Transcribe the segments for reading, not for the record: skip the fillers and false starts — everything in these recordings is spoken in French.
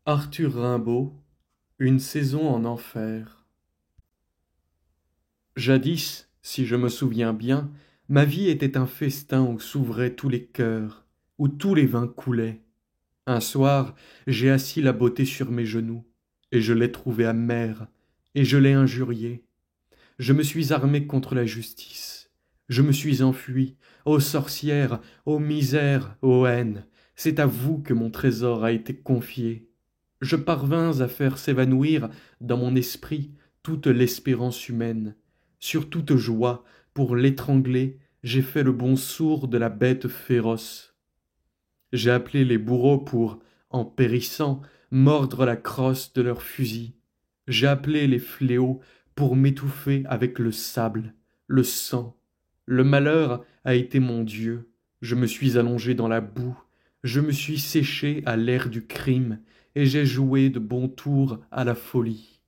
Arthur Rimbaud, Une saison en enfer. Jadis, si je me souviens bien, ma vie était un festin où s'ouvraient tous les cœurs, où tous les vins coulaient. Un soir, j'ai assis la beauté sur mes genoux, et je l'ai trouvée amère, et je l'ai injuriée. Je me suis armé contre la justice. Je me suis enfui. Ô sorcières, ô misère, ô haine, c'est à vous que mon trésor a été confié. Je parvins à faire s'évanouir dans mon esprit toute l'espérance humaine. Sur toute joie, pour l'étrangler, j'ai fait le bond sourd de la bête féroce. J'ai appelé les bourreaux pour, en périssant, mordre la crosse de leurs fusils. J'ai appelé les fléaux pour m'étouffer avec le sable, le sang. Le malheur a été mon Dieu. Je me suis allongé dans la boue. Je me suis séché à l'air du crime, et j'ai joué de bons tours à la folie.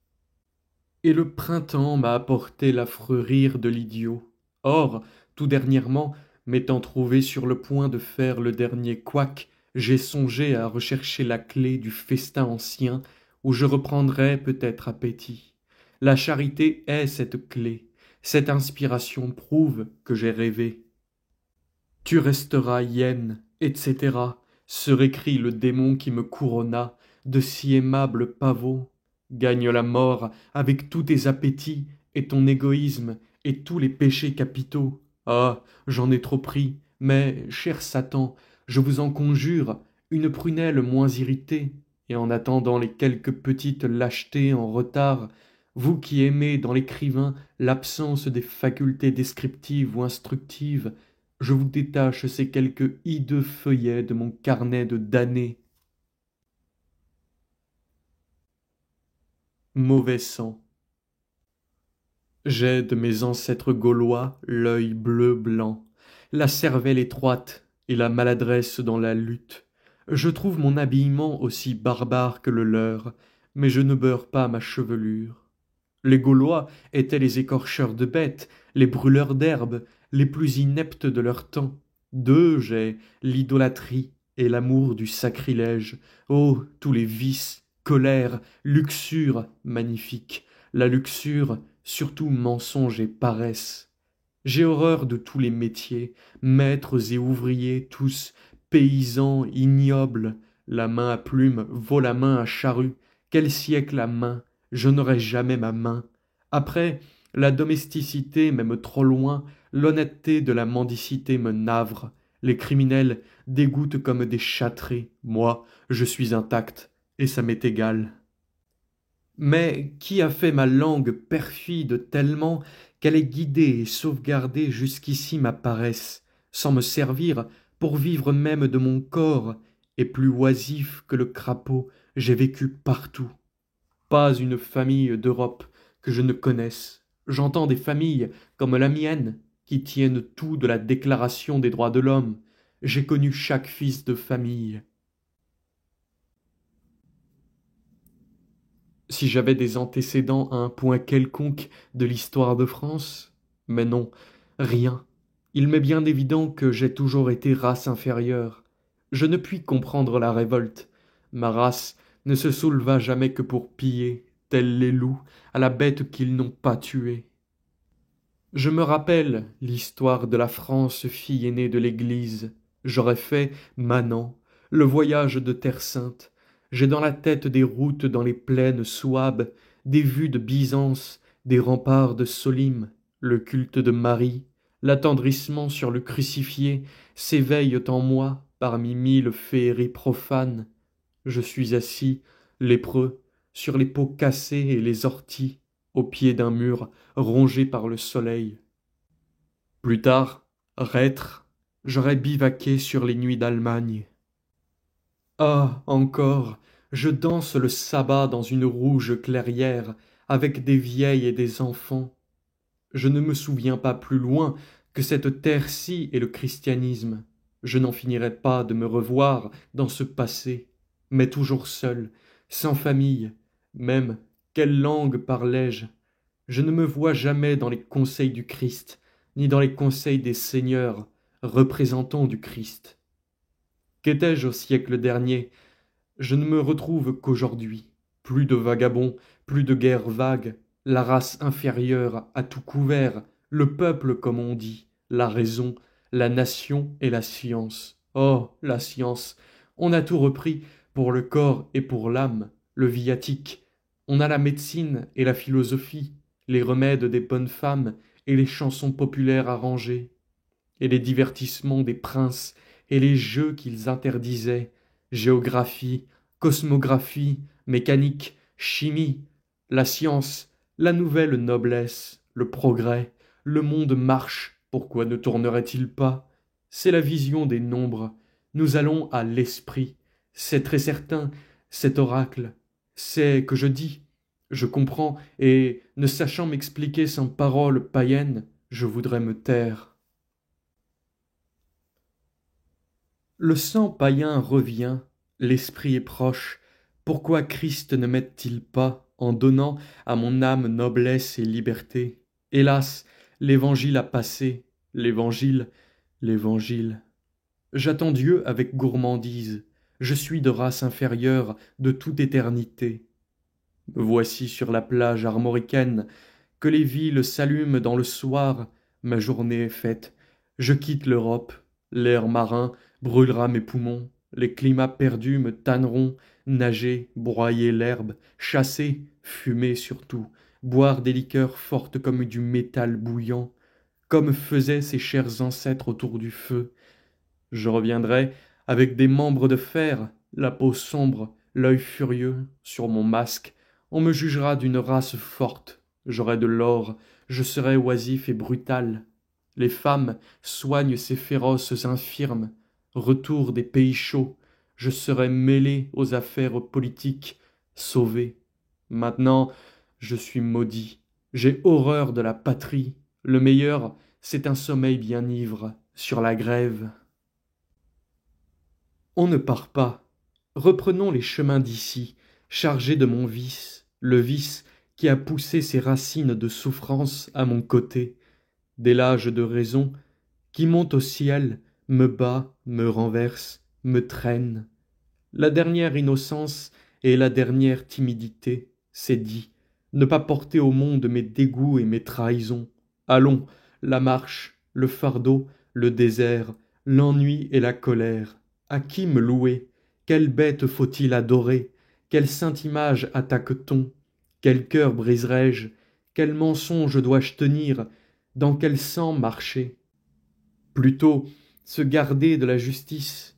Et le printemps m'a apporté l'affreux rire de l'idiot. Or, tout dernièrement, m'étant trouvé sur le point de faire le dernier couac, j'ai songé à rechercher la clé du festin ancien, où je reprendrais peut-être appétit. La charité est cette clé, cette inspiration prouve que j'ai rêvé. Tu resteras hyène, etc. se récrie le démon qui me couronna de si aimables pavots. Gagne la mort avec tous tes appétits et ton égoïsme et tous les péchés capitaux. Ah, j'en ai trop pris, mais, cher Satan, je vous en conjure, une prunelle moins irritée, et en attendant les quelques petites lâchetés en retard, vous qui aimez dans l'écrivain l'absence des facultés descriptives ou instructives, je vous détache ces quelques hideux feuillets de mon carnet de damnés. Mauvais sang. J'ai de mes ancêtres gaulois l'œil bleu-blanc, la cervelle étroite et la maladresse dans la lutte. Je trouve mon habillement aussi barbare que le leur, mais je ne beurre pas ma chevelure. Les Gaulois étaient les écorcheurs de bêtes, les brûleurs d'herbes, les plus ineptes de leur temps. D'eux j'ai l'idolâtrie et l'amour du sacrilège. Oh, tous les vices, colère, luxure magnifique, la luxure, surtout mensonge et paresse. J'ai horreur de tous les métiers, maîtres et ouvriers tous, paysans ignobles. La main à plume vaut la main à charrue. Quel siècle à main, je n'aurai jamais ma main. Après, la domesticité m'aime trop loin, l'honnêteté de la mendicité me navre. Les criminels dégoûtent comme des châtrés. Moi, je suis intact, et ça m'est égal. Mais qui a fait ma langue perfide tellement qu'elle ait guidé et sauvegardé jusqu'ici ma paresse, sans me servir pour vivre même de mon corps, et plus oisif que le crapaud, j'ai vécu partout. Pas une famille d'Europe que je ne connaisse. J'entends des familles comme la mienne, qui tiennent tout de la Déclaration des droits de l'homme. J'ai connu chaque fils de famille. Si j'avais des antécédents à un point quelconque de l'histoire de France, mais non, rien. Il m'est bien évident que j'ai toujours été race inférieure. Je ne puis comprendre la révolte. Ma race ne se souleva jamais que pour piller, tels les loups, à la bête qu'ils n'ont pas tuée. Je me rappelle l'histoire de la France fille aînée de l'Église. J'aurais fait, manant, le voyage de Terre Sainte. J'ai dans la tête des routes dans les plaines souabes, des vues de Byzance, des remparts de Solyme, le culte de Marie, l'attendrissement sur le crucifié s'éveillent en moi parmi mille féeries profanes. Je suis assis, lépreux, sur les pots cassés et les orties, au pied d'un mur rongé par le soleil. Plus tard, reître, j'aurais bivaqué sur les nuits d'Allemagne. Ah, encore, je danse le sabbat dans une rouge clairière, avec des vieilles et des enfants. Je ne me souviens pas plus loin que cette terre-ci est le christianisme. Je n'en finirai pas de me revoir dans ce passé, mais toujours seul, sans famille. Même, quelle langue parlais-je? Je ne me vois jamais dans les conseils du Christ, ni dans les conseils des seigneurs, représentants du Christ. Qu'étais-je au siècle dernier? Je ne me retrouve qu'aujourd'hui. Plus de vagabonds, plus de guerres vagues, la race inférieure à tout couvert, le peuple comme on dit, la raison, la nation et la science. Oh, la science! On a tout repris pour le corps et pour l'âme, le viatique. On a la médecine et la philosophie, les remèdes des bonnes femmes et les chansons populaires arrangées, et les divertissements des princes et les jeux qu'ils interdisaient, géographie, cosmographie, mécanique, chimie, la science, la nouvelle noblesse, le progrès, le monde marche, pourquoi ne tournerait-il pas? C'est la vision des nombres, nous allons à l'esprit, c'est très certain, cet oracle, c'est que je dis, je comprends, et ne sachant m'expliquer sans paroles païennes, je voudrais me taire. Le sang païen revient, l'esprit est proche. Pourquoi Christ ne m'aide-t-il pas en donnant à mon âme noblesse et liberté? Hélas, l'évangile a passé, l'évangile, l'évangile. J'attends Dieu avec gourmandise. Je suis de race inférieure de toute éternité. Me voici sur la plage armoricaine, que les villes s'allument dans le soir, ma journée est faite. Je quitte l'Europe, l'air marin brûlera mes poumons, les climats perdus me tanneront, nager, broyer l'herbe, chasser, fumer surtout, boire des liqueurs fortes comme du métal bouillant, comme faisaient ces chers ancêtres autour du feu. Je reviendrai avec des membres de fer, la peau sombre, l'œil furieux, sur mon masque. On me jugera d'une race forte. J'aurai de l'or, je serai oisif et brutal. Les femmes soignent ces féroces infirmes. Retour des pays chauds, je serai mêlé aux affaires politiques, sauvé. Maintenant, je suis maudit. J'ai horreur de la patrie. Le meilleur, c'est un sommeil bien ivre, sur la grève. On ne part pas. Reprenons les chemins d'ici, chargés de mon vice, le vice qui a poussé ses racines de souffrance à mon côté, dès l'âge de raison, qui monte au ciel, me bat, me renverse, me traîne. La dernière innocence et la dernière timidité, c'est dit, ne pas porter au monde mes dégoûts et mes trahisons. Allons, la marche, le fardeau, le désert, l'ennui et la colère. À qui me louer? Quelle bête faut-il adorer? Quelle sainte image attaque-t-on? Quel cœur briserai-je? Quel mensonge dois-je tenir? Dans quel sang marcher? Plutôt se garder de la justice.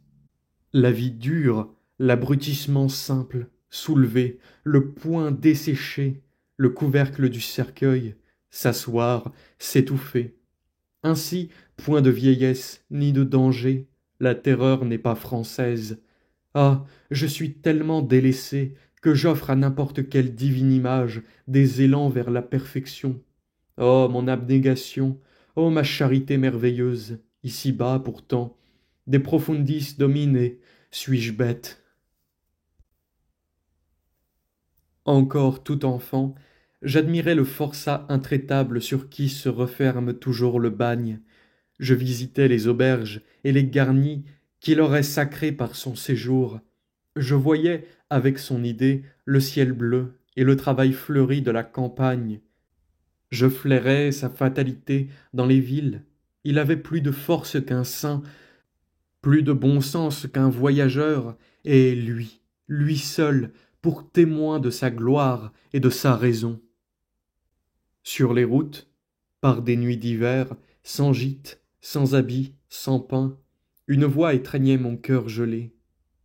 La vie dure, l'abrutissement simple, soulever, le poing desséché, le couvercle du cercueil, s'asseoir, s'étouffer. Ainsi, point de vieillesse ni de danger, la terreur n'est pas française. Ah, je suis tellement délaissé que j'offre à n'importe quelle divine image des élans vers la perfection. Oh, mon abnégation, oh, ma charité merveilleuse, ici-bas pourtant, des profundis domine, suis-je bête? Encore tout enfant, j'admirais le forçat intraitable sur qui se referme toujours le bagne. Je visitais les auberges et les garnis qu'il aurait sacrés par son séjour. Je voyais, avec son idée, le ciel bleu et le travail fleuri de la campagne. Je flairais sa fatalité dans les villes. Il avait plus de force qu'un saint, plus de bon sens qu'un voyageur, et lui seul, pour témoin de sa gloire et de sa raison. Sur les routes, par des nuits d'hiver, sans gîte, sans habit, sans pain, une voix étreignait mon cœur gelé.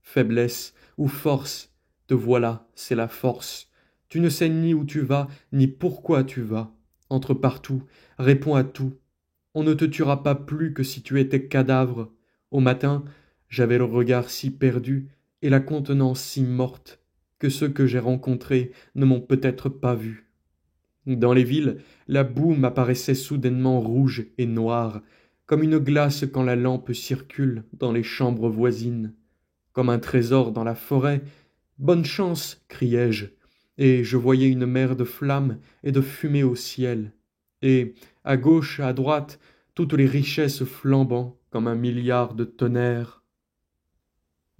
Faiblesse ou force, te voilà, c'est la force. Tu ne sais ni où tu vas, ni pourquoi tu vas. Entre partout, réponds à tout. On ne te tuera pas plus que si tu étais cadavre. Au matin, j'avais le regard si perdu et la contenance si morte que ceux que j'ai rencontrés ne m'ont peut-être pas vu. Dans les villes, la boue m'apparaissait soudainement rouge et noire, comme une glace quand la lampe circule dans les chambres voisines. Comme un trésor dans la forêt, bonne chance, criai-je, et je voyais une mer de flammes et de fumée au ciel, et, à gauche, à droite, toutes les richesses flambant comme un milliard de tonnerres.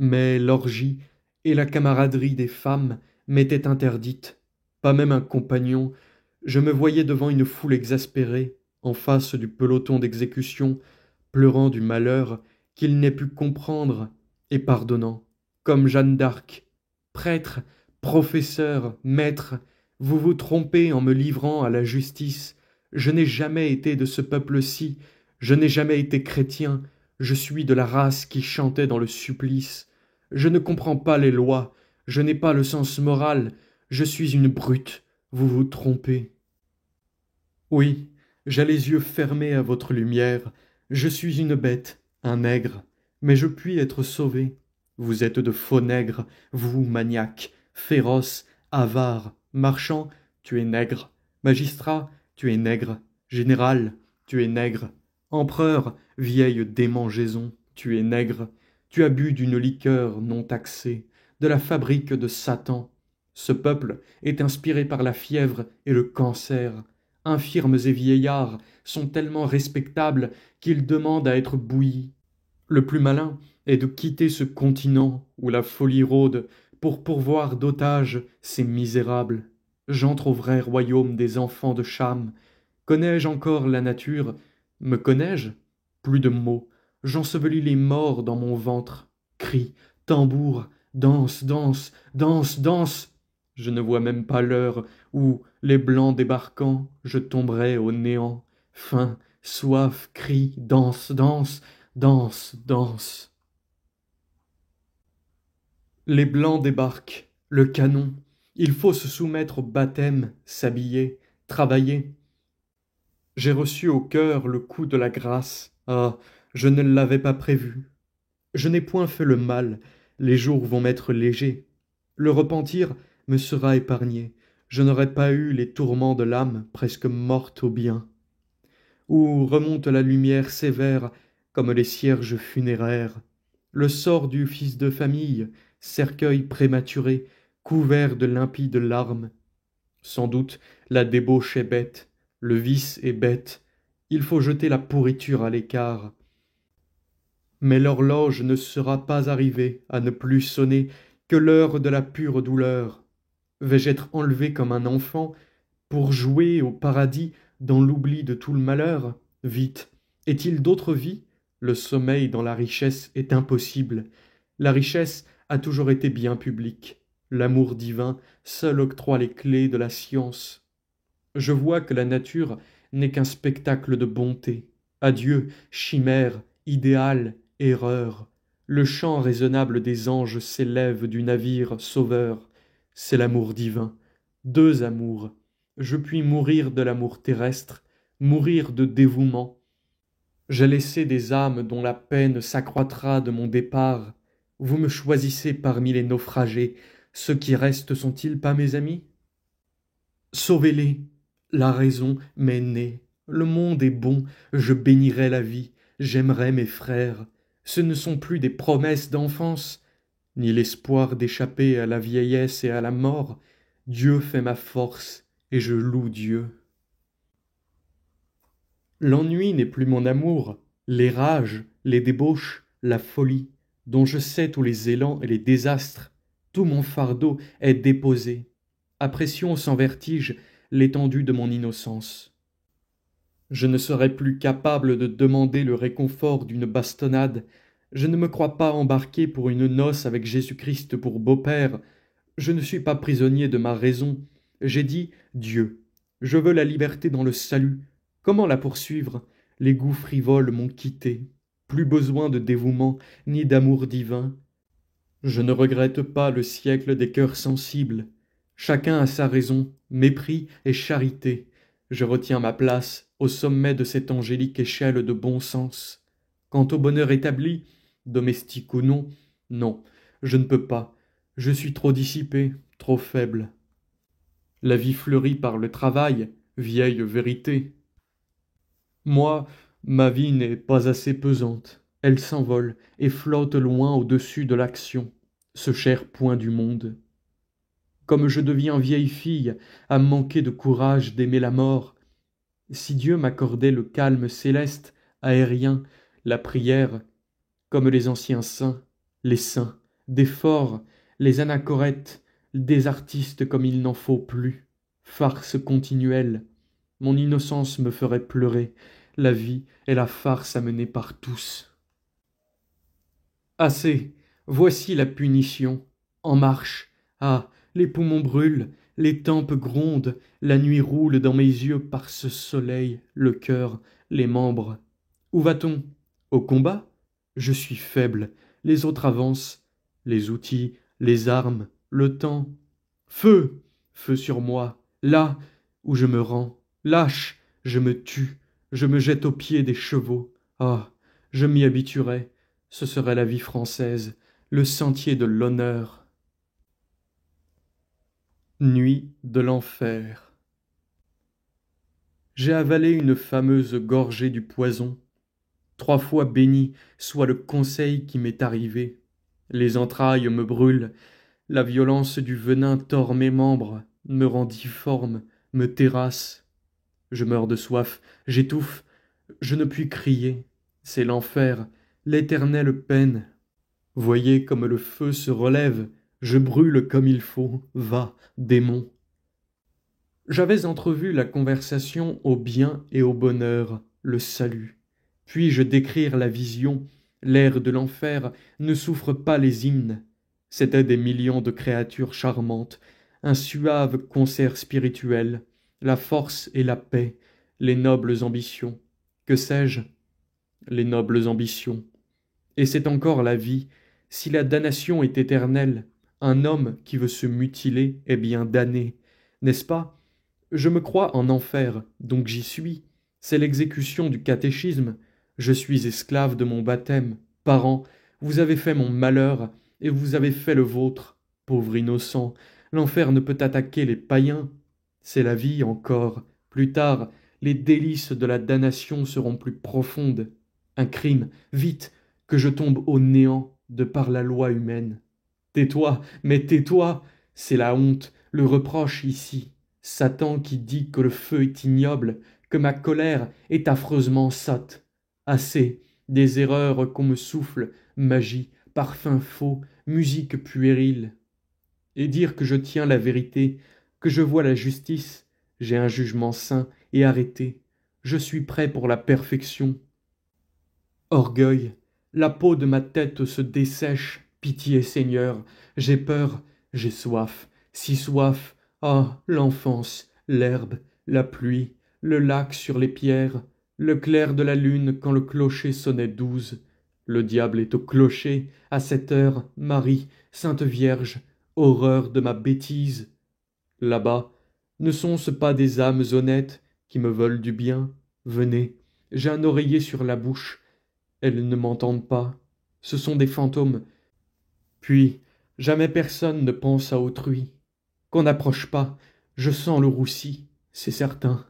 Mais l'orgie et la camaraderie des femmes m'était interdite, pas même un compagnon. Je me voyais devant une foule exaspérée, en face du peloton d'exécution, pleurant du malheur qu'il n'ait pu comprendre et pardonnant, comme Jeanne d'Arc. Prêtre, professeur, maître, vous vous trompez en me livrant à la justice. Je n'ai jamais été de ce peuple-ci, je n'ai jamais été chrétien, je suis de la race qui chantait dans le supplice. Je ne comprends pas les lois, je n'ai pas le sens moral, je suis une brute, vous vous trompez. Oui, j'ai les yeux fermés à votre lumière, je suis une bête, un nègre, mais je puis être sauvé. Vous êtes de faux nègres, vous, maniaques, féroces, avares, marchands, tu es nègre, magistrat, tu es nègre, général, tu es nègre, empereur, vieille démangeaison, tu es nègre, tu as bu d'une liqueur non taxée, de la fabrique de Satan. Ce peuple est inspiré par la fièvre et le cancer. Infirmes et vieillards sont tellement respectables qu'ils demandent à être bouillis. Le plus malin est de quitter ce continent où la folie rôde pour pourvoir d'otages ces misérables. J'entre au vrai royaume des enfants de Cham. Connais-je encore la nature? Me connais-je? Plus de mots. J'ensevelis les morts dans mon ventre. Cris, tambours, danse, danse, danse, danse. Je ne vois même pas l'heure où, les blancs débarquant, je tomberai au néant. Faim, soif, cri, danse, danse, danse, danse. Les blancs débarquent, le canon. Il faut se soumettre au baptême, s'habiller, travailler. J'ai reçu au cœur le coup de la grâce. Ah, je ne l'avais pas prévu. Je n'ai point fait le mal. Les jours vont m'être légers. Le repentir me sera épargné. Je n'aurai pas eu les tourments de l'âme presque morte au bien. Où remonte la lumière sévère comme les cierges funéraires. Le sort du fils de famille, cercueil prématuré, couvert de limpides larmes. Sans doute la débauche est bête, le vice est bête, il faut jeter la pourriture à l'écart. Mais l'horloge ne sera pas arrivée à ne plus sonner que l'heure de la pure douleur. Vais-je être enlevé comme un enfant pour jouer au paradis dans l'oubli de tout le malheur? Vite, est-il d'autre vie? Le sommeil dans la richesse est impossible. La richesse a toujours été bien publique. L'amour divin seul octroie les clés de la science. Je vois que la nature n'est qu'un spectacle de bonté. Adieu, chimère, idéal, erreur. Le chant raisonnable des anges s'élève du navire sauveur. C'est l'amour divin. Deux amours. Je puis mourir de l'amour terrestre, mourir de dévouement. J'ai laissé des âmes dont la peine s'accroîtra de mon départ. Vous me choisissez parmi les naufragés. Ceux qui restent sont-ils pas mes amis? Sauvez-les. La raison m'est née. Le monde est bon. Je bénirai la vie. J'aimerai mes frères. Ce ne sont plus des promesses d'enfance, ni l'espoir d'échapper à la vieillesse et à la mort. Dieu fait ma force, et je loue Dieu. L'ennui n'est plus mon amour, les rages, les débauches, la folie, dont je sais tous les élans et les désastres. Tout mon fardeau est déposé. Apprécions sans vertige l'étendue de mon innocence. Je ne serai plus capable de demander le réconfort d'une bastonnade. Je ne me crois pas embarqué pour une noce avec Jésus-Christ pour beau-père. Je ne suis pas prisonnier de ma raison. J'ai dit Dieu. Je veux la liberté dans le salut. Comment la poursuivre? Les goûts frivoles m'ont quitté. Plus besoin de dévouement ni d'amour divin. Je ne regrette pas le siècle des cœurs sensibles. Chacun a sa raison, mépris et charité. Je retiens ma place au sommet de cette angélique échelle de bon sens. Quant au bonheur établi, domestique ou non, non, je ne peux pas. Je suis trop dissipé, trop faible. La vie fleurit par le travail, vieille vérité. Moi, ma vie n'est pas assez pesante. Elle s'envole et flotte loin au-dessus de l'action, ce cher point du monde. Comme je deviens vieille fille, à manquer de courage d'aimer la mort, si Dieu m'accordait le calme céleste, aérien, la prière, comme les anciens saints, des forts, les anachorètes, des artistes comme il n'en faut plus, farce continuelle. Mon innocence me ferait pleurer, la vie est la farce amenée par tous. Assez, voici la punition. En marche. Ah, les poumons brûlent, les tempes grondent, la nuit roule dans mes yeux par ce soleil, le cœur, les membres. Où va-t-on? Au combat? Je suis faible, les autres avancent. Les outils, les armes, le temps. Feu! Feu sur moi, là où je me rends. Lâche, je me tue, je me jette aux pieds des chevaux. Ah, je m'y habituerai. Ce serait la vie française, le sentier de l'honneur. Nuit de l'enfer. J'ai avalé une fameuse gorgée du poison. 3 fois béni soit le conseil qui m'est arrivé. Les entrailles me brûlent, la violence du venin tord mes membres, me rend difforme, me terrasse. Je meurs de soif, j'étouffe, je ne puis crier. C'est l'enfer, l'éternelle peine. Voyez comme le feu se relève, je brûle comme il faut, va, démon. J'avais entrevu la conversation au bien et au bonheur, le salut. Puis-je décrire la vision? L'air de l'enfer ne souffre pas les hymnes. C'étaient des millions de créatures charmantes, un suave concert spirituel, la force et la paix, les nobles ambitions. Que sais-je? Les nobles ambitions. Et c'est encore la vie. Si la damnation est éternelle, un homme qui veut se mutiler est bien damné, n'est-ce pas? Je me crois en enfer, donc j'y suis. C'est l'exécution du catéchisme. Je suis esclave de mon baptême. Parents, vous avez fait mon malheur, et vous avez fait le vôtre. Pauvre innocent, l'enfer ne peut attaquer les païens. C'est la vie encore. Plus tard, les délices de la damnation seront plus profondes. Un crime, vite, que je tombe au néant de par la loi humaine. Tais-toi, mais tais-toi, c'est la honte, le reproche ici. Satan qui dit que le feu est ignoble, que ma colère est affreusement sotte. Assez, des erreurs qu'on me souffle, magie, parfum faux, musique puérile. Et dire que je tiens la vérité, que je vois la justice, j'ai un jugement saint et arrêté, je suis prêt pour la perfection. Orgueil, la peau de ma tête se dessèche, pitié Seigneur, j'ai peur, j'ai soif, si soif, ah, l'enfance, l'herbe, la pluie, le lac sur les pierres, le clair de la lune quand le clocher sonnait 12. Le diable est au clocher, à cette heure, Marie, Sainte Vierge, horreur de ma bêtise. Là-bas, ne sont-ce pas des âmes honnêtes qui me veulent du bien? Venez, j'ai un oreiller sur la bouche, elles ne m'entendent pas, ce sont des fantômes. Puis, jamais personne ne pense à autrui. Qu'on n'approche pas, je sens le roussi, c'est certain.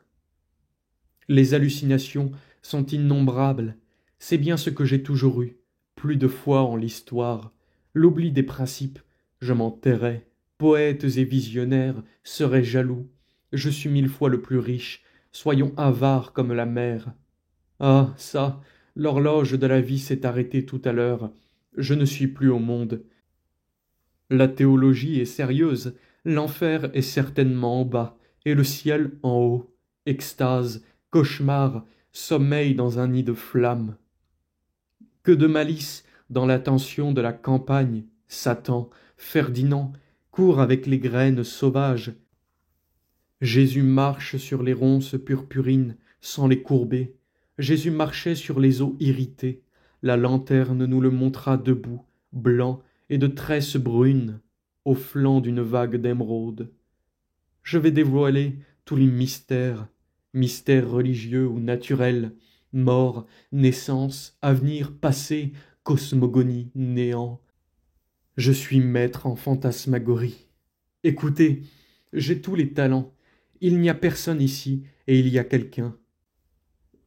Les hallucinations sont innombrables, c'est bien ce que j'ai toujours eu, plus de foi en l'histoire. L'oubli des principes, je m'en tairais. Poètes et visionnaires seraient jaloux. Je suis 1000 fois le plus riche, soyons avares comme la mer. Ah, ça, l'horloge de la vie s'est arrêtée tout à l'heure. Je ne suis plus au monde. La théologie est sérieuse, l'enfer est certainement en bas, et le ciel en haut. Extase, cauchemar, sommeil dans un nid de flammes. Que de malice dans l'attention de la campagne, Satan, Ferdinand, court avec les graines sauvages. Jésus marche sur les ronces purpurines, sans les courber. Jésus marchait sur les eaux irritées. La lanterne nous le montra debout, blanc et de tresses brunes, au flanc d'une vague d'émeraude. Je vais dévoiler tous les mystères, mystères religieux ou naturels, mort, naissance, avenir, passé, cosmogonie, néant. Je suis maître en fantasmagorie. Écoutez, j'ai tous les talents. Il n'y a personne ici, et il y a quelqu'un.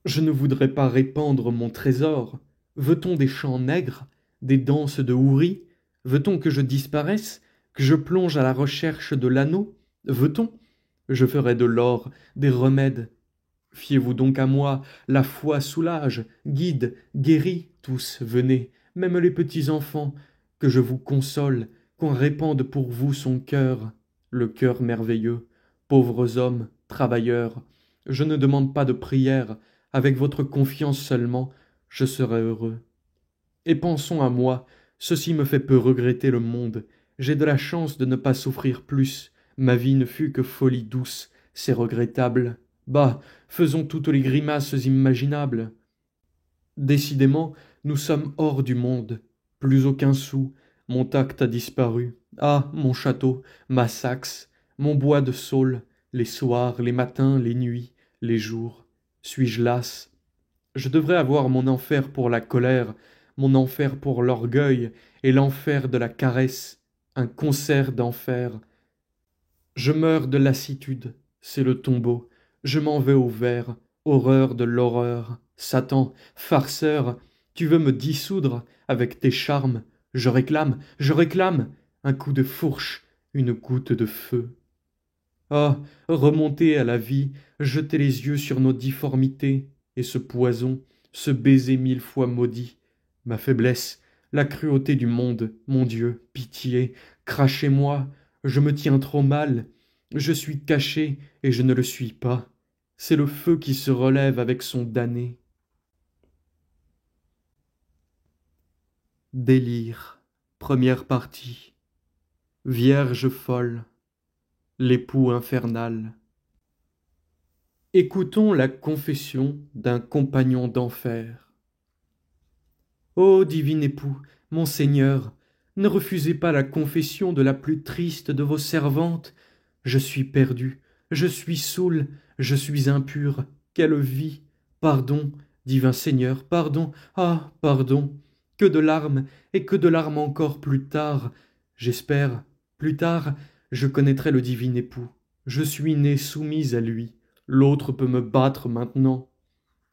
Je ne voudrais pas répandre mon trésor. Veut-on des chants nègres, des danses de houris? Veut-on que je disparaisse, que je plonge à la recherche de l'anneau? Veut-on? Je ferai de l'or, des remèdes. Fiez-vous donc à moi, la foi soulage, guide, guérit, tous venez, même les petits enfants, que je vous console, qu'on répande pour vous son cœur, le cœur merveilleux. Pauvres hommes, travailleurs, je ne demande pas de prière, avec votre confiance seulement, je serai heureux. Et pensons à moi, ceci me fait peu regretter le monde. J'ai de la chance de ne pas souffrir plus. Ma vie ne fut que folie douce, c'est regrettable. Bah, faisons toutes les grimaces imaginables. Décidément, nous sommes hors du monde. Plus aucun sou. Mon tact a disparu. Ah, mon château, ma Saxe, mon bois de saule, les soirs, les matins, les nuits, les jours. Suis-je las? Je devrais avoir mon enfer pour la colère, mon enfer pour l'orgueil, et l'enfer de la caresse, un concert d'enfer. Je meurs de lassitude, c'est le tombeau, je m'en vais au ver, horreur de l'horreur. Satan, farceur, tu veux me dissoudre avec tes charmes, je réclame, un coup de fourche, une goutte de feu. Ah, remontez à la vie, jetez les yeux sur nos difformités, et ce poison, ce baiser mille fois maudit, ma faiblesse, la cruauté du monde, mon Dieu, pitié, crachez-moi, je me tiens trop mal, je suis caché et je ne le suis pas, c'est le feu qui se relève avec son damné. Délire, première partie. Vierge folle, l'époux infernal. Écoutons la confession d'un compagnon d'enfer. Ô divin époux, mon Seigneur, ne refusez pas la confession de la plus triste de vos servantes. Je suis perdu, je suis saoul, je suis impur. Quelle vie! Pardon, divin Seigneur, pardon, ah, pardon. Que de larmes, et que de larmes encore plus tard. J'espère, plus tard, je connaîtrai le divin époux. Je suis né soumise à lui. L'autre peut me battre maintenant.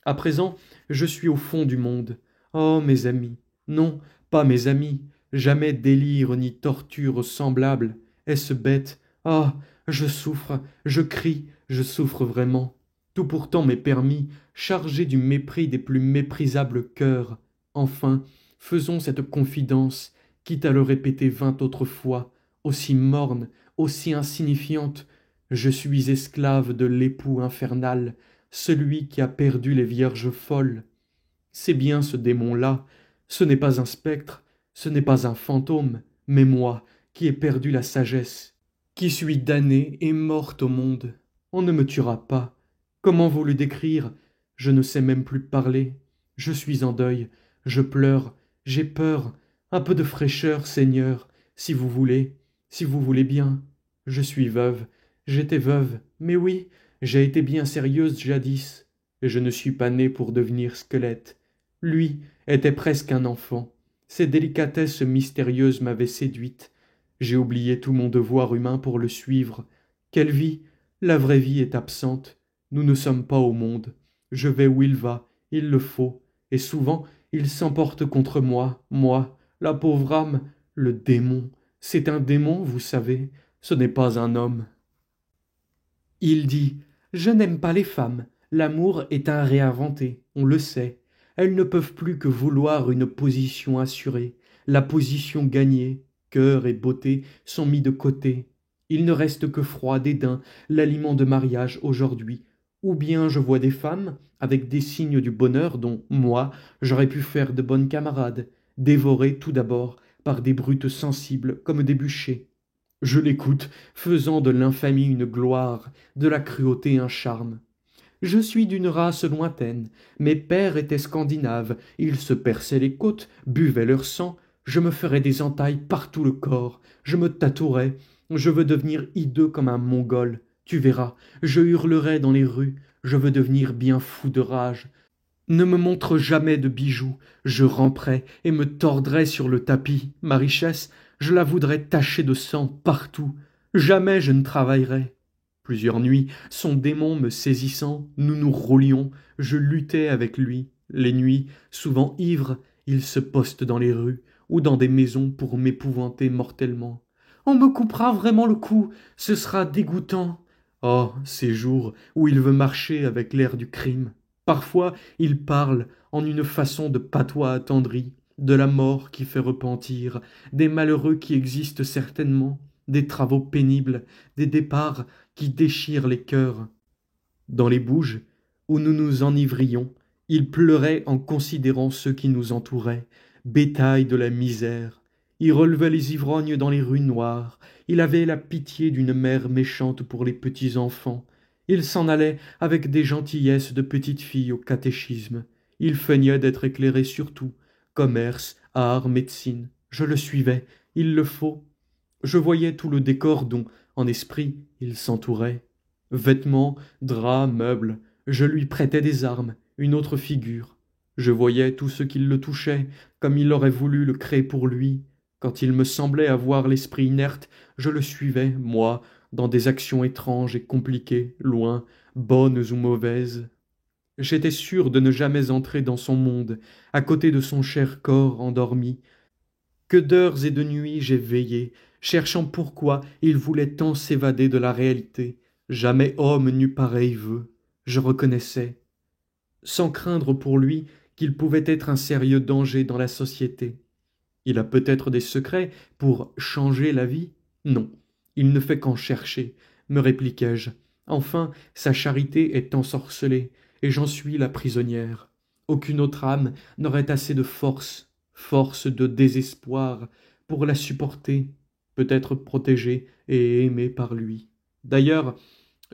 À présent, je suis au fond du monde. Oh, mes amis, non, pas mes amis, jamais délire ni torture semblable. Est-ce bête? Ah, je souffre, je crie, je souffre vraiment. Tout pourtant m'est permis, chargé du mépris des plus méprisables cœurs. Enfin, faisons cette confidence, quitte à le répéter 20 autres fois, aussi morne, aussi insignifiante. Je suis esclave de l'époux infernal, celui qui a perdu les vierges folles. C'est bien ce démon-là, ce n'est pas un spectre, ce n'est pas un fantôme, mais moi qui ai perdu la sagesse, qui suis damnée et morte au monde. On ne me tuera pas. Comment vous le décrire? Je ne sais même plus parler. Je suis en deuil, je pleure, j'ai peur. Un peu de fraîcheur, Seigneur, si vous voulez bien. Je suis veuve, j'étais veuve, mais oui, j'ai été bien sérieuse jadis, et je ne suis pas née pour devenir squelette. Lui était presque un enfant. Ses délicatesses mystérieuses m'avaient séduite. J'ai oublié tout mon devoir humain pour le suivre. Quelle vie? La vraie vie est absente. Nous ne sommes pas au monde. Je vais où il va, il le faut, et souvent il s'emporte contre moi, la pauvre âme, le démon. C'est un démon, vous savez, ce n'est pas un homme. Il dit: Je n'aime pas les femmes. L'amour est un réinventé, on le sait. Elles ne peuvent plus que vouloir une position assurée, la position gagnée. Cœur et beauté sont mis de côté. Il ne reste que froid, dédain, l'aliment de mariage aujourd'hui. Ou bien je vois des femmes avec des signes du bonheur dont, moi, j'aurais pu faire de bonnes camarades, dévorées tout d'abord par des brutes sensibles comme des bûchers. Je l'écoute, faisant de l'infamie une gloire, de la cruauté un charme. Je suis d'une race lointaine, mes pères étaient scandinaves, ils se perçaient les côtes, buvaient leur sang, je me ferais des entailles par tout le corps, je me tatouerais, je veux devenir hideux comme un Mongol, tu verras, je hurlerai dans les rues, je veux devenir bien fou de rage. Ne me montre jamais de bijoux, je ramperai et me tordrai sur le tapis, ma richesse, je la voudrais tachée de sang partout, jamais je ne travaillerai. Plusieurs nuits, son démon me saisissant, nous nous roulions, je luttais avec lui. Les nuits, souvent ivre, il se poste dans les rues ou dans des maisons pour m'épouvanter mortellement. On me coupera vraiment le cou, ce sera dégoûtant. Oh, ces jours où il veut marcher avec l'air du crime. Parfois, il parle en une façon de patois attendri. de la mort qui fait repentir, des malheureux qui existent certainement, des travaux pénibles, des départs qui déchirent les cœurs. Dans les bouges, où nous nous enivrions, il pleurait en considérant ceux qui nous entouraient, bétail de la misère. Il relevait les ivrognes dans les rues noires, il avait la pitié d'une mère méchante pour les petits enfants. Il s'en allait avec des gentillesses de petite fille au catéchisme. Il feignait d'être éclairé sur tout, commerce, art, médecine. Je le suivais, il le faut. Je voyais tout le décor dont, en esprit, il s'entourait. Vêtements, draps, meubles, je lui prêtais des armes, une autre figure. Je voyais tout ce qui le touchait, comme il aurait voulu le créer pour lui. Quand il me semblait avoir l'esprit inerte, je le suivais, moi, dans des actions étranges et compliquées, loin, bonnes ou mauvaises. J'étais sûr de ne jamais entrer dans son monde, à côté de son cher corps endormi. Que d'heures et de nuits j'ai veillé, cherchant pourquoi il voulait tant s'évader de la réalité. Jamais homme n'eut pareil vœu. Je reconnaissais, sans craindre pour lui, qu'il pouvait être un sérieux danger dans la société. Il a peut-être des secrets pour changer la vie? Non, il ne fait qu'en chercher, me répliquai-je. Enfin, sa charité est ensorcelée, et j'en suis la prisonnière. Aucune autre âme n'aurait assez de force, force de désespoir, pour la supporter, peut-être protégée et aimée par lui. D'ailleurs,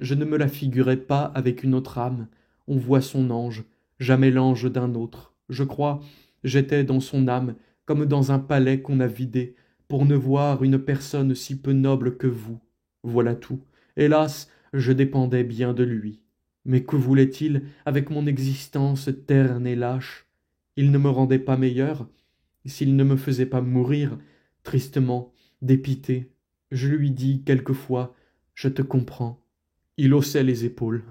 je ne me la figurais pas avec une autre âme. On voit son ange, jamais l'ange d'un autre. Je crois, j'étais dans son âme, comme dans un palais qu'on a vidé, pour ne voir une personne si peu noble que vous. Voilà tout. Hélas, je dépendais bien de lui. Mais que voulait-il avec mon existence terne et lâche? Il ne me rendait pas meilleur, s'il ne me faisait pas mourir, tristement, dépité. Je lui dis quelquefois, je te comprends. Il haussait les épaules.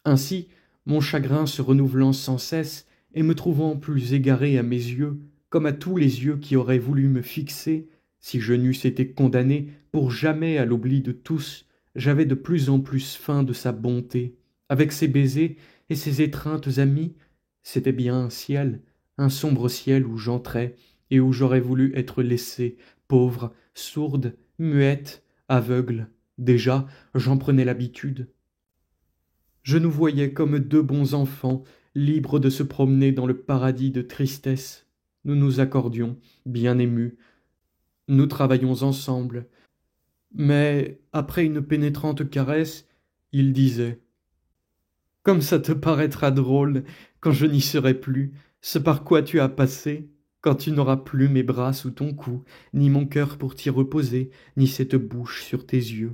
Ainsi, mon chagrin se renouvelant sans cesse, et me trouvant plus égaré à mes yeux, comme à tous les yeux qui auraient voulu me fixer, si je n'eusse été condamné pour jamais à l'oubli de tous, j'avais de plus en plus faim de sa bonté. Avec ses baisers et ses étreintes amies, c'était bien un sombre ciel où j'entrais et où j'aurais voulu être laissée, pauvre, sourde, muette, aveugle. Déjà, j'en prenais l'habitude. Je nous voyais comme deux bons enfants, libres de se promener dans le paradis de tristesse. Nous nous accordions, bien émus. Nous travaillions ensemble. Mais, après une pénétrante caresse, il disait « Comme ça te paraîtra drôle, quand je n'y serai plus, ce par quoi tu as passé, quand tu n'auras plus mes bras sous ton cou, ni mon cœur pour t'y reposer, ni cette bouche sur tes yeux.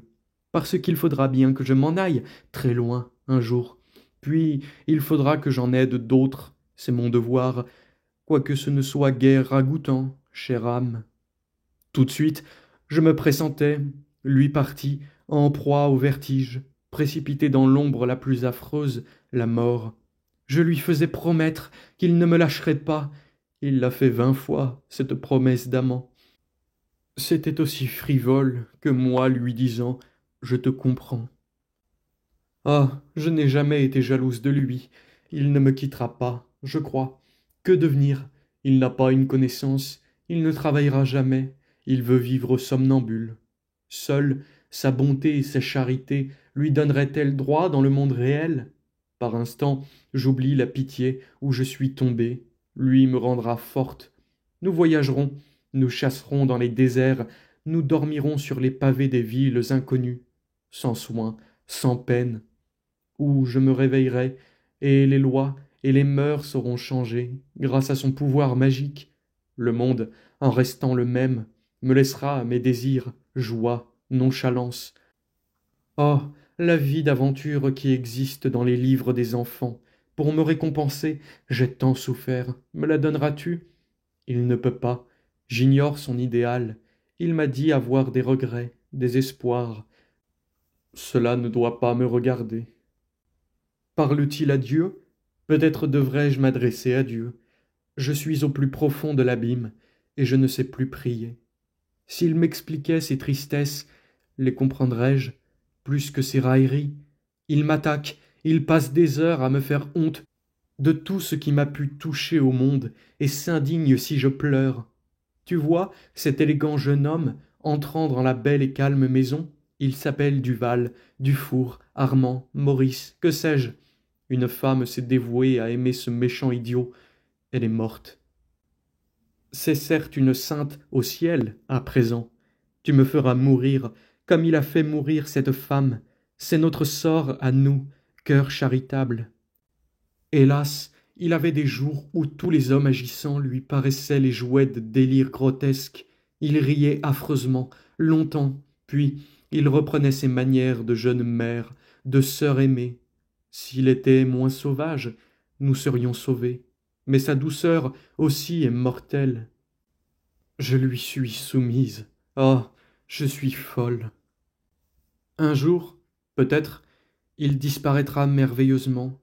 Parce qu'il faudra bien que je m'en aille, très loin, un jour. Puis il faudra que j'en aide d'autres, c'est mon devoir, quoique ce ne soit guère ragoûtant, chère âme. » Tout de suite, je me pressentais, lui parti, en proie au vertige, précipité dans l'ombre la plus affreuse, la mort. Je lui faisais promettre qu'il ne me lâcherait pas. Il l'a fait 20 fois, cette promesse d'amant. C'était aussi frivole que moi lui disant « Je te comprends ». Ah, je n'ai jamais été jalouse de lui. Il ne me quittera pas, je crois. Que devenir? Il n'a pas une connaissance, il ne travaillera jamais, il veut vivre somnambule. Seule, sa bonté et sa charité lui donneraient-elles droit dans le monde réel? Par instants, j'oublie la pitié où je suis tombée. Lui me rendra forte. Nous voyagerons, nous chasserons dans les déserts, nous dormirons sur les pavés des villes inconnues, sans soin, sans peine, où je me réveillerai, et les lois et les mœurs seront changées grâce à son pouvoir magique. Le monde, en restant le même, me laissera mes désirs, joie, nonchalance. Oh, la vie d'aventure qui existe dans les livres des enfants. Pour me récompenser, j'ai tant souffert. Me la donneras-tu? Il ne peut pas. J'ignore son idéal. Il m'a dit avoir des regrets, des espoirs. Cela ne doit pas me regarder. Parle-t-il à Dieu? Peut-être devrais-je m'adresser à Dieu. Je suis au plus profond de l'abîme, et je ne sais plus prier. S'il m'expliquait ses tristesses, les comprendrais-je, plus que ses railleries? Il m'attaque, il passe des heures à me faire honte de tout ce qui m'a pu toucher au monde, et s'indigne si je pleure. Tu vois cet élégant jeune homme entrant dans la belle et calme maison? Il s'appelle Duval, Dufour, Armand, Maurice, que sais-je? Une femme s'est dévouée à aimer ce méchant idiot. Elle est morte. C'est certes une sainte au ciel, à présent. Tu me feras mourir, comme il a fait mourir cette femme. C'est notre sort à nous, cœur charitable. Hélas, il avait des jours où tous les hommes agissants lui paraissaient les jouets de délires grotesques. Il riait affreusement, longtemps, puis il reprenait ses manières de jeune mère, de sœur aimée. S'il était moins sauvage, nous serions sauvés. Mais sa douceur aussi est mortelle. Je lui suis soumise. Oh, je suis folle. Un jour, peut-être, il disparaîtra merveilleusement.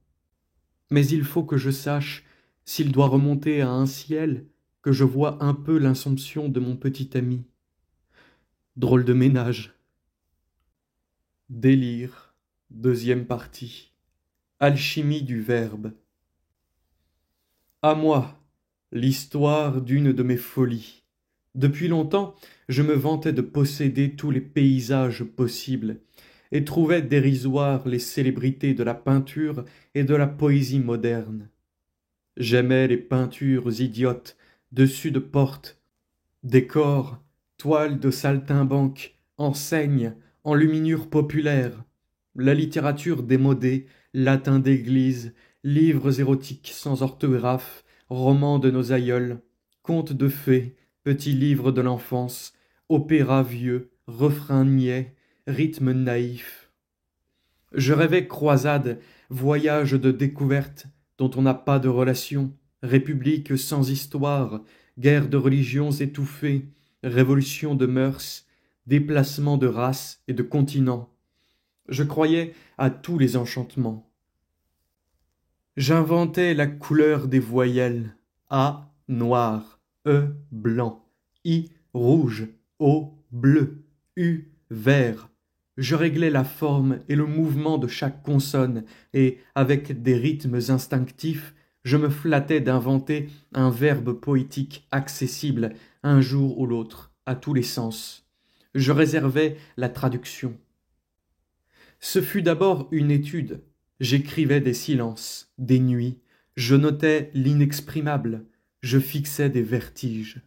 Mais il faut que je sache, s'il doit remonter à un ciel, que je vois un peu l'Assomption de mon petit ami. Drôle de ménage. Délire, deuxième partie. Alchimie du verbe. À moi, l'histoire d'une de mes folies. Depuis longtemps, je me vantais de posséder tous les paysages possibles, et trouvais dérisoires les célébrités de la peinture et de la poésie moderne. J'aimais les peintures idiotes, dessus de portes, décors, toiles de saltimbanque, enseignes, enluminures populaires, la littérature démodée, latin d'église, livres érotiques sans orthographe, romans de nos aïeuls, contes de fées, petits livres de l'enfance, opéras vieux, refrains niais, rythmes naïfs. Je rêvais croisades, voyages de découverte dont on n'a pas de relation, république sans histoire, guerre de religions étouffées, révolution de mœurs, déplacement de races et de continents. Je croyais à tous les enchantements. J'inventais la couleur des voyelles. A, noir. E, blanc. I, rouge. O, bleu. U, vert. Je réglais la forme et le mouvement de chaque consonne, et, avec des rythmes instinctifs, je me flattais d'inventer un verbe poétique accessible, un jour ou l'autre, à tous les sens. Je réservais la traduction. Ce fut d'abord une étude. J'écrivais des silences, des nuits, je notais l'inexprimable, je fixais des vertiges.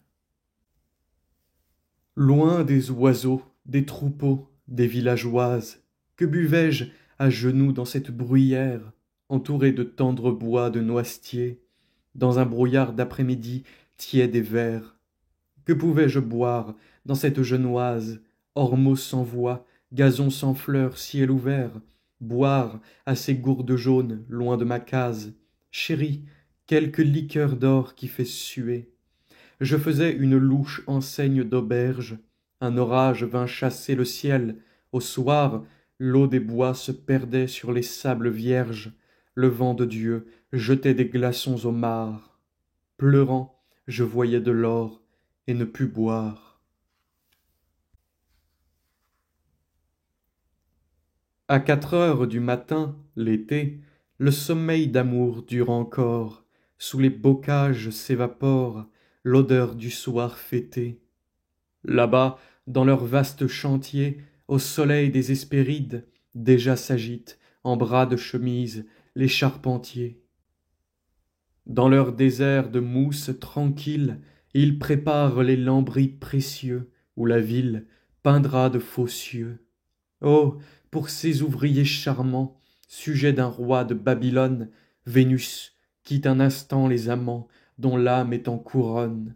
Loin des oiseaux, des troupeaux, des villageoises, que buvais-je à genoux dans cette bruyère, entourée de tendres bois de noisetiers, dans un brouillard d'après-midi tiède et vert? Que pouvais-je boire dans cette genoise, ormeaux sans voix, gazon sans fleurs, ciel ouvert, boire à ces gourdes jaunes, loin de ma case, chérie, quelque liqueur d'or qui fait suer. Je faisais une louche enseigne d'auberge, un orage vint chasser le ciel, au soir, l'eau des bois se perdait sur les sables vierges, le vent de Dieu jetait des glaçons aux mares. Pleurant, je voyais de l'or et ne pus boire. À 4 heures du matin, l'été, le sommeil d'amour dure encore, sous les bocages s'évapore l'odeur du soir fêté. Là-bas, dans leur vaste chantier, au soleil des Hespérides, déjà s'agitent, en bras de chemise, les charpentiers. Dans leur désert de mousse tranquille, ils préparent les lambris précieux, où la ville peindra de faux cieux. Oh, pour ces ouvriers charmants, sujets d'un roi de Babylone, Vénus quitte un instant les amants dont l'âme est en couronne.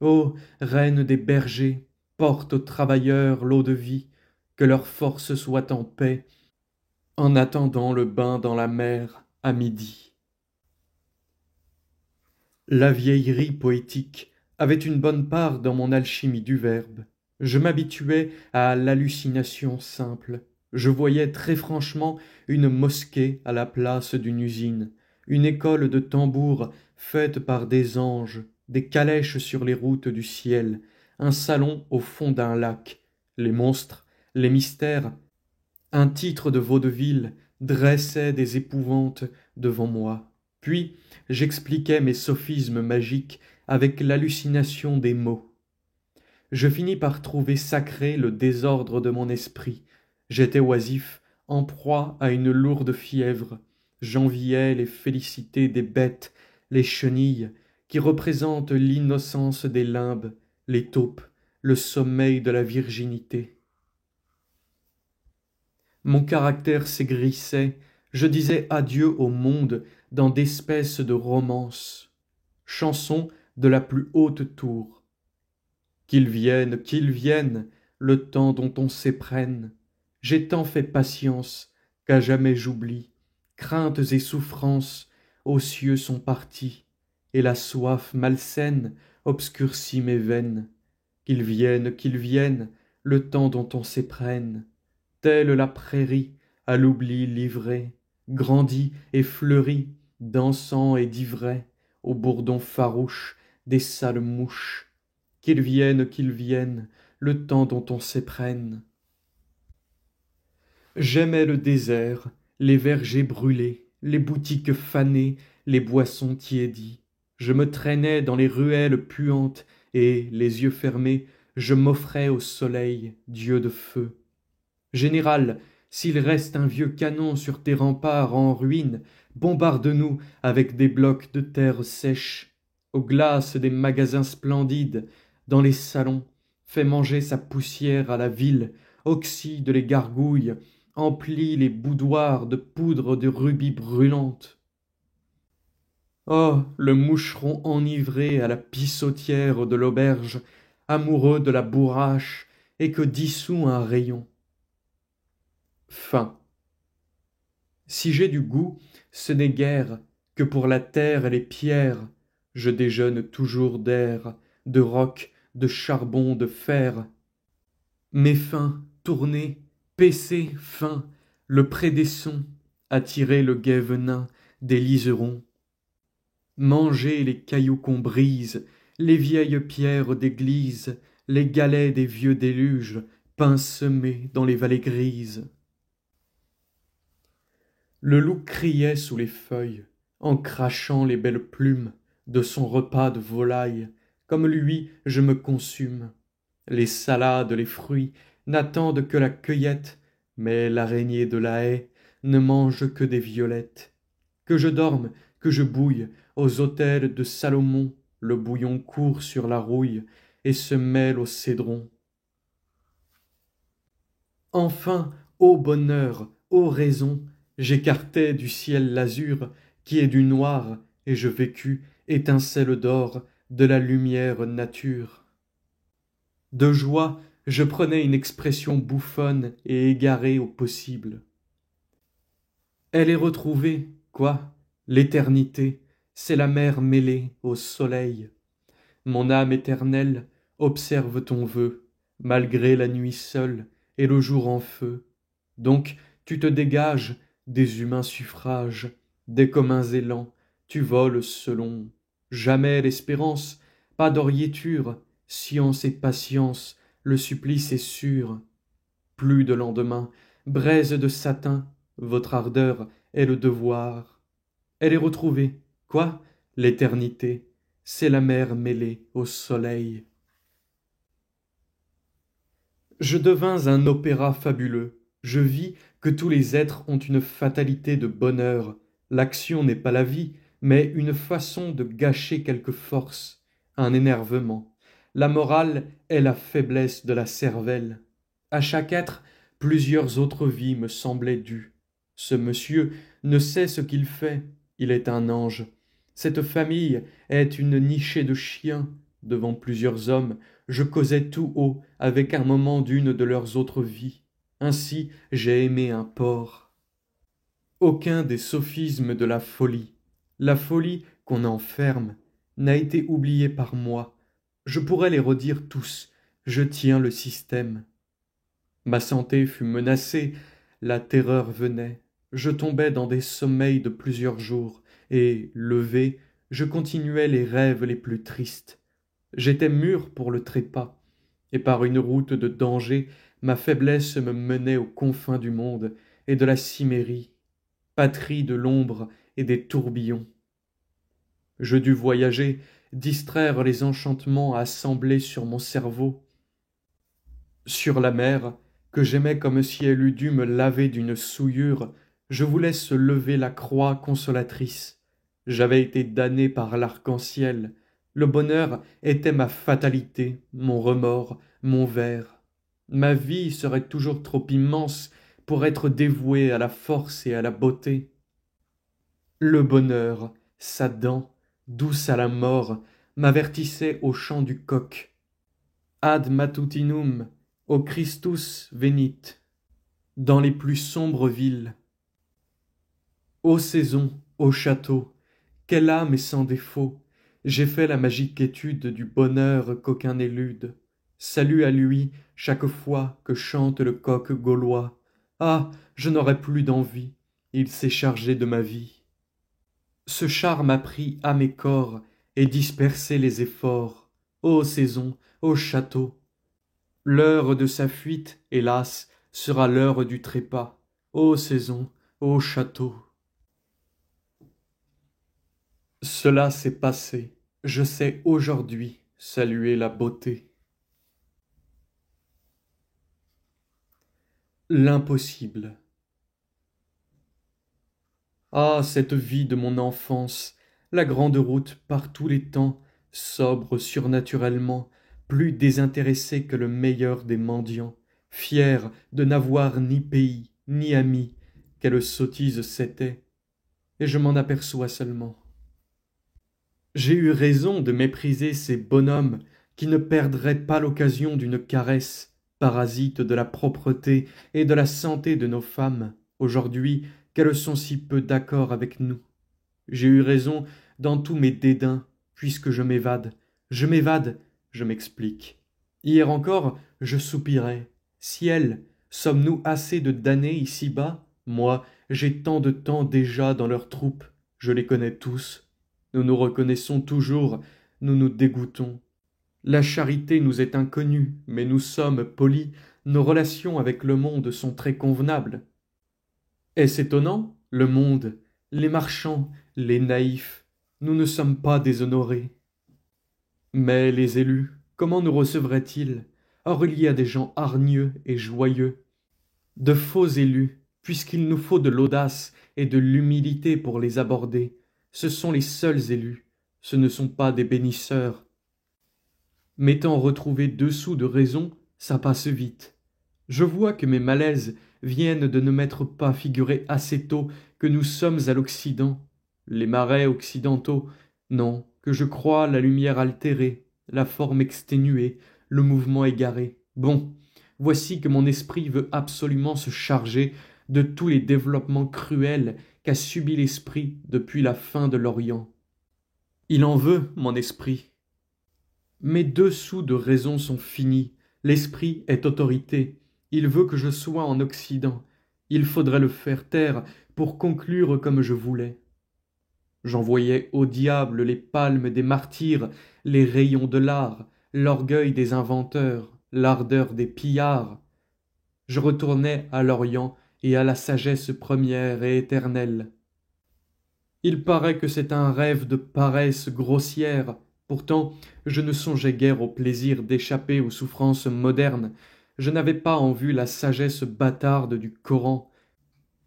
Ô reine des bergers, porte aux travailleurs l'eau-de-vie, que leur force soit en paix, en attendant le bain dans la mer à midi. La vieillerie poétique avait une bonne part dans mon alchimie du verbe. Je m'habituais à l'hallucination simple. Je voyais très franchement une mosquée à la place d'une usine, une école de tambours faite par des anges, des calèches sur les routes du ciel, un salon au fond d'un lac, les monstres, les mystères. Un titre de vaudeville dressait des épouvantes devant moi. Puis j'expliquais mes sophismes magiques avec l'hallucination des mots. Je finis par trouver sacré le désordre de mon esprit. J'étais oisif, en proie à une lourde fièvre. J'enviais les félicités des bêtes, les chenilles, qui représentent l'innocence des limbes, les taupes, le sommeil de la virginité. Mon caractère s'aigrissait, je disais adieu au monde dans d'espèces de romances. Chansons de la plus haute tour. Qu'il vienne, le temps dont on s'éprenne. J'ai tant fait patience qu'à jamais j'oublie. Craintes et souffrances aux cieux sont partis, et la soif malsaine obscurcit mes veines. Qu'il vienne, le temps dont on s'éprenne. Telle la prairie, à l'oubli livrée, grandit et fleurit, dansant et d'ivrée, au bourdon farouche des sales mouches. Qu'il vienne, le temps dont on s'éprenne. J'aimais le désert, les vergers brûlés, les boutiques fanées, les boissons tiédies. Je me traînais dans les ruelles puantes et, les yeux fermés, je m'offrais au soleil, dieu de feu. Général, s'il reste un vieux canon sur tes remparts en ruine, bombarde-nous avec des blocs de terre sèche. Aux glaces des magasins splendides, dans les salons, fais manger sa poussière à la ville, oxyde les gargouilles, emplit les boudoirs de poudre de rubis brûlante. Oh, le moucheron enivré à la pissotière de l'auberge, amoureux de la bourrache, et que dissout un rayon. Fin. Si j'ai du goût, ce n'est guère que pour la terre et les pierres. Je déjeune toujours d'air, de roc, de charbon, de fer. Mes fins, tournées, paissées, fins, le pré des sons, attirer le gai venin des liserons. Manger les cailloux qu'on brise, les vieilles pierres d'église, les galets des vieux déluges, pain semé dans les vallées grises. Le loup criait sous les feuilles, en crachant les belles plumes de son repas de volaille. Comme lui, je me consume. Les salades, les fruits n'attendent que la cueillette, mais l'araignée de la haie ne mange que des violettes. Que je dorme, que je bouille, aux autels de Salomon, le bouillon court sur la rouille et se mêle au cédron. Enfin, ô bonheur, ô raison, j'écartai du ciel l'azur qui est du noir, et je vécus, étincelle d'or, de la lumière nature. De joie, je prenais une expression bouffonne et égarée au possible. Elle est retrouvée, quoi, l'éternité, c'est la mer mêlée au soleil. Mon âme éternelle, observe ton vœu, malgré la nuit seule et le jour en feu. Donc tu te dégages des humains suffrages, des communs élans, tu voles selon jamais l'espérance, pas d'oriéture, science et patience, le supplice est sûr. Plus de lendemain, braise de satin, votre ardeur est le devoir. Elle est retrouvée, quoi, l'éternité, c'est la mer mêlée au soleil. Je devins un opéra fabuleux. Je vis que tous les êtres ont une fatalité de bonheur. L'action n'est pas la vie, mais une façon de gâcher quelque force, un énervement. La morale est la faiblesse de la cervelle. À chaque être, plusieurs autres vies me semblaient dues. Ce monsieur ne sait ce qu'il fait, il est un ange. Cette famille est une nichée de chiens. Devant plusieurs hommes, je causais tout haut avec un moment d'une de leurs autres vies. Ainsi j'ai aimé un porc. Aucun des sophismes de la folie qu'on enferme, n'a été oublié par moi. Je pourrais les redire tous, je tiens le système. Ma santé fut menacée, la terreur venait, je tombais dans des sommeils de plusieurs jours, et, levé, je continuais les rêves les plus tristes. J'étais mûr pour le trépas, et par une route de danger, ma faiblesse me menait aux confins du monde et de la cimmérie, patrie de l'ombre et des tourbillons. Je dus voyager, distraire les enchantements assemblés sur mon cerveau. Sur la mer, que j'aimais comme si elle eût dû me laver d'une souillure, je voulais se lever la croix consolatrice. J'avais été damné par l'arc-en-ciel. Le bonheur était ma fatalité, mon remords, mon vers. Ma vie serait toujours trop immense pour être dévouée à la force et à la beauté. Le bonheur, sa dent, douce à la mort, m'avertissait au chant du coq. Ad matutinum, o Christus venit, dans les plus sombres villes. Ô saison, ô château, quelle âme est sans défaut, j'ai fait la magique étude du bonheur qu'aucun élude. Salut à lui chaque fois que chante le coq gaulois. Ah, je n'aurai plus d'envie, il s'est chargé de ma vie. Ce charme a pris âme et corps et dispersé les efforts. Ô saison, ô château, l'heure de sa fuite, hélas, sera l'heure du trépas. Ô saison, ô château. Cela s'est passé, je sais aujourd'hui saluer la beauté. L'impossible. Ah, cette vie de mon enfance, la grande route par tous les temps, sobre surnaturellement, plus désintéressée que le meilleur des mendiants, fière de n'avoir ni pays, ni amis, quelle sottise c'était, et je m'en aperçois seulement. J'ai eu raison de mépriser ces bonshommes qui ne perdraient pas l'occasion d'une caresse, parasites de la propreté et de la santé de nos femmes, aujourd'hui qu'elles sont si peu d'accord avec nous. J'ai eu raison dans tous mes dédains, puisque je m'évade. Je m'explique. Hier encore, je soupirais. Ciel, sommes-nous assez de damnés ici-bas? Moi, j'ai tant de temps déjà dans leur troupe, je les connais tous. Nous nous reconnaissons toujours, nous nous dégoûtons. La charité nous est inconnue, mais nous sommes polis, nos relations avec le monde sont très convenables. Est-ce étonnant? Le monde, les marchands, les naïfs, nous ne sommes pas déshonorés. Mais les élus, comment nous recevraient-ils? Or il y a des gens hargneux et joyeux, de faux élus, puisqu'il nous faut de l'audace et de l'humilité pour les aborder. Ce sont les seuls élus, ce ne sont pas des bénisseurs. M'étant retrouvé dessous de raison, ça passe vite. Je vois que mes malaises viennent de ne m'être pas figuré assez tôt que nous sommes à l'Occident. Les marais occidentaux, non, que je crois la lumière altérée, la forme exténuée, le mouvement égaré. Bon, voici que mon esprit veut absolument se charger de tous les développements cruels qu'a subi l'esprit depuis la fin de l'Orient. Il en veut, mon esprit. Mes 2 sous de raison sont finis. L'esprit est autorité. Il veut que je sois en Occident. Il faudrait le faire taire pour conclure comme je voulais. J'envoyais au diable les palmes des martyrs, les rayons de l'art, l'orgueil des inventeurs, l'ardeur des pillards. Je retournais à l'Orient et à la sagesse première et éternelle. Il paraît que c'est un rêve de paresse grossière. Pourtant, je ne songeais guère au plaisir d'échapper aux souffrances modernes. Je n'avais pas en vue la sagesse bâtarde du Coran.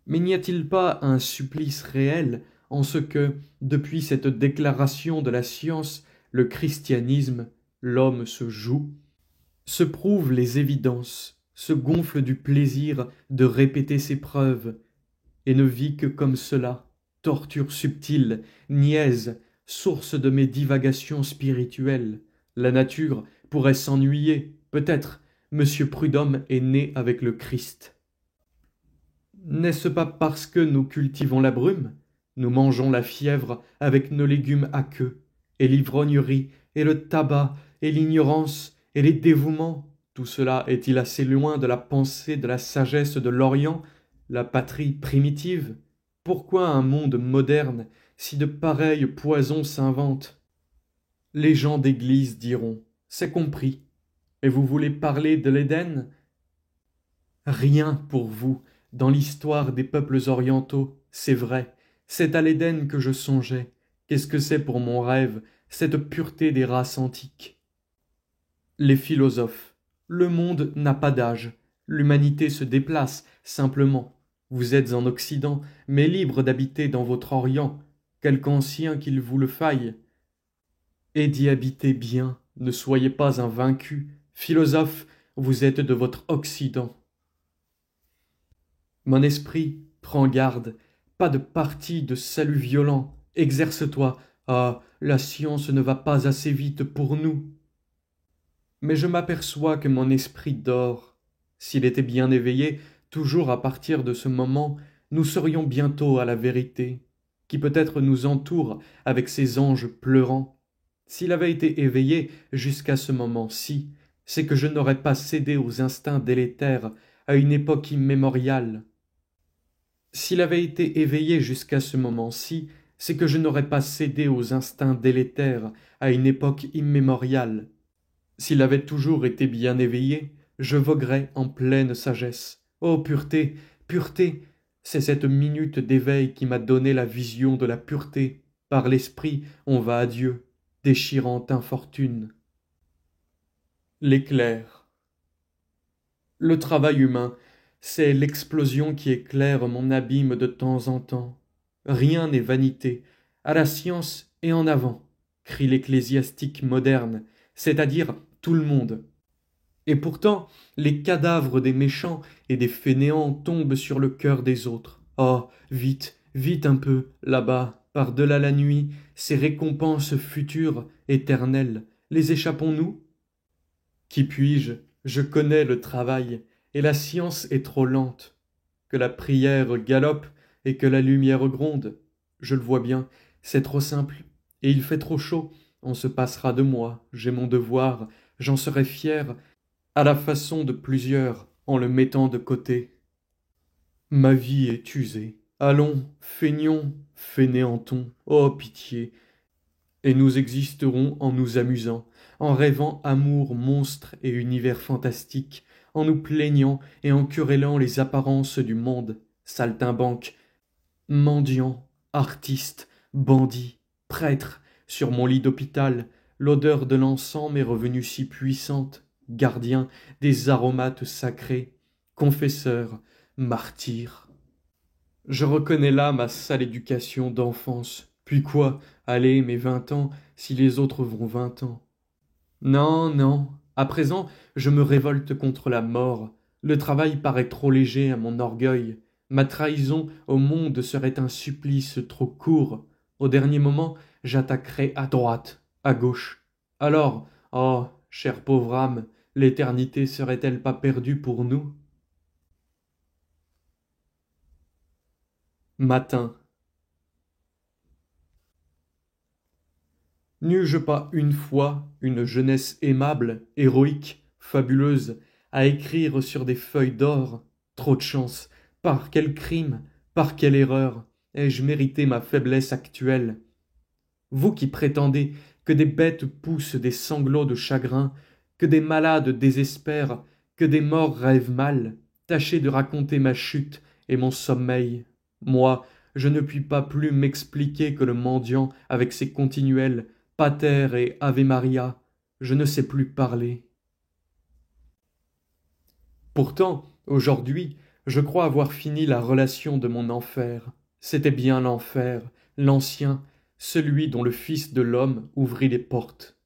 Mais n'y a-t-il pas un supplice réel en ce que, depuis cette déclaration de la science, le christianisme, l'homme se joue, se prouve les évidences, se gonfle du plaisir de répéter ses preuves, et ne vit que comme cela, torture subtile, niaise, source de mes divagations spirituelles. La nature pourrait s'ennuyer, peut-être. Monsieur Prudhomme est né avec le Christ. N'est-ce pas parce que nous cultivons la brume? Nous mangeons la fièvre avec nos légumes à queue, et l'ivrognerie, et le tabac, et l'ignorance, et les dévouements. Tout cela est-il assez loin de la pensée de la sagesse de l'Orient, la patrie primitive? Pourquoi un monde moderne, si de pareils poisons s'inventent? Les gens d'église diront, c'est compris. Et vous voulez parler de l'Éden? Rien pour vous, dans l'histoire des peuples orientaux, c'est vrai, c'est à l'Éden que je songeais, Qu'est-ce que c'est pour mon rêve, cette pureté des races antiques? Les philosophes. Le monde n'a pas d'âge. L'humanité se déplace, simplement. Vous êtes en Occident, mais libre d'habiter dans votre Orient, quelque ancien qu'il vous le faille. Et d'y habiter bien, ne soyez pas un vaincu. Philosophe, vous êtes de votre Occident. Mon esprit, prends garde, pas de parti de salut violent. Exerce-toi. Ah, la science ne va pas assez vite pour nous. Mais je m'aperçois que mon esprit dort. S'il était bien éveillé, toujours à partir de ce moment, nous serions bientôt à la vérité, qui peut-être nous entoure avec ses anges pleurants. S'il avait été éveillé jusqu'à ce moment-ci, c'est que je n'aurais pas cédé aux instincts délétères à une époque immémoriale. S'il avait été éveillé jusqu'à ce moment-ci, c'est que je n'aurais pas cédé aux instincts délétères à une époque immémoriale. S'il avait toujours été bien éveillé, je voguerais en pleine sagesse. Ô pureté, pureté, c'est cette minute d'éveil qui m'a donné la vision de la pureté. Par l'esprit, on va à Dieu, déchirant infortune. L'éclair. Le travail humain, c'est l'explosion qui éclaire mon abîme de temps en temps. Rien n'est vanité. À la science et en avant, crie l'ecclésiastique moderne, c'est-à-dire tout le monde. Et pourtant, les cadavres des méchants et des fainéants tombent sur le cœur des autres. Oh, vite, vite un peu, là-bas, par-delà la nuit, ces récompenses futures, éternelles, les échappons-nous? Qui puis-je? Je connais le travail, et la science est trop lente. Que la prière galope et que la lumière gronde. Je le vois bien, c'est trop simple, et il fait trop chaud. On se passera de moi, j'ai mon devoir, j'en serai fier, à la façon de plusieurs, en le mettant de côté. Ma vie est usée. Allons, feignons, fainéantons, oh pitié, et nous existerons en nous amusant, en rêvant amour monstre et univers fantastique, en nous plaignant et en querellant les apparences du monde, saltimbanques, mendiants, artistes, bandits, prêtres, sur mon lit d'hôpital, l'odeur de l'encens m'est revenue si puissante, gardien des aromates sacrés, confesseur, martyr. Je reconnais là ma sale éducation d'enfance. Puis quoi? Allez, mes 20 ans, si les autres vont 20 ans. Non, non, à présent, je me révolte contre la mort. Le travail paraît trop léger à mon orgueil. Ma trahison au monde serait un supplice trop court. Au dernier moment, j'attaquerai à droite, à gauche. Alors, oh, chère pauvre âme, l'éternité serait-elle pas perdue pour nous? Matin. N'eus-je pas une fois une jeunesse aimable, héroïque, fabuleuse, à écrire sur des feuilles d'or? Trop de chance. Par quel crime, par quelle erreur ai-je mérité ma faiblesse actuelle? Vous qui prétendez que des bêtes poussent des sanglots de chagrin, que des malades désespèrent, que des morts rêvent mal, tâchez de raconter ma chute et mon sommeil. Moi, je ne puis pas plus m'expliquer que le mendiant avec ses continuels Pater et Ave Maria, je ne sais plus parler. Pourtant, aujourd'hui, je crois avoir fini la relation de mon enfer. C'était bien l'enfer, l'ancien, celui dont le Fils de l'homme ouvrit les portes.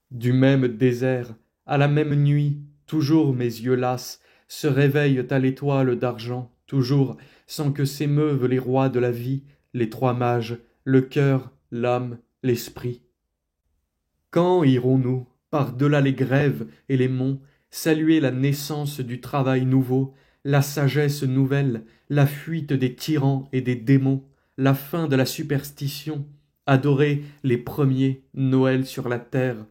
Du même désert, à la même nuit, toujours mes yeux lasses se réveillent à l'étoile d'argent, toujours, sans que s'émeuvent les rois de la vie, les trois mages, le cœur, l'âme, l'esprit. Quand irons-nous, par-delà les grèves et les monts, saluer la naissance du travail nouveau, la sagesse nouvelle, la fuite des tyrans et des démons, la fin de la superstition, adorer les premiers Noël sur la terre,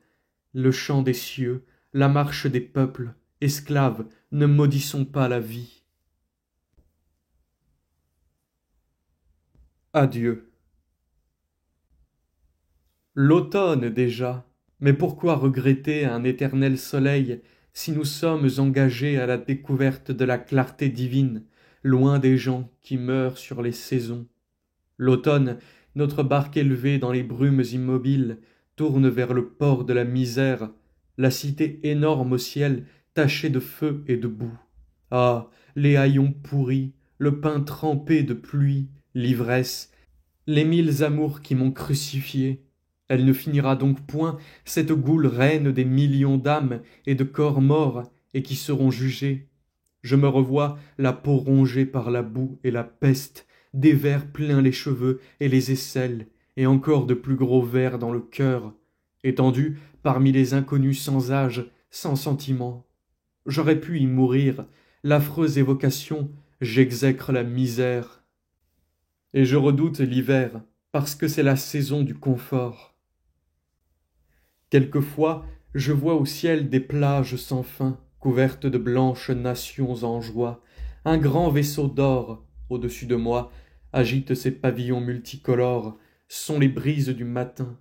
le chant des cieux, la marche des peuples, esclaves, ne maudissons pas la vie. Adieu. L'automne déjà, mais pourquoi regretter un éternel soleil si nous sommes engagés à la découverte de la clarté divine, loin des gens qui meurent sur les saisons? L'automne notre barque élevée dans les brumes immobiles tourne vers le port de la misère, la cité énorme au ciel tachée de feu et de boue. Ah, les haillons pourris, le pain trempé de pluie, l'ivresse, les 1000 amours qui m'ont crucifié. Elle ne finira donc point, cette goule reine des millions d'âmes et de corps morts et qui seront jugés. Je me revois la peau rongée par la boue et la peste, des vers pleins les cheveux et les aisselles, et encore de plus gros vers dans le cœur, étendu parmi les inconnus sans âge, sans sentiment. J'aurais pu y mourir, l'affreuse évocation, j'exècre la misère. Et je redoute l'hiver, parce que c'est la saison du confort. Quelquefois, je vois au ciel des plages sans fin, couvertes de blanches nations en joie. Un grand vaisseau d'or, au-dessus de moi, agite ses pavillons multicolores, sont les brises du matin.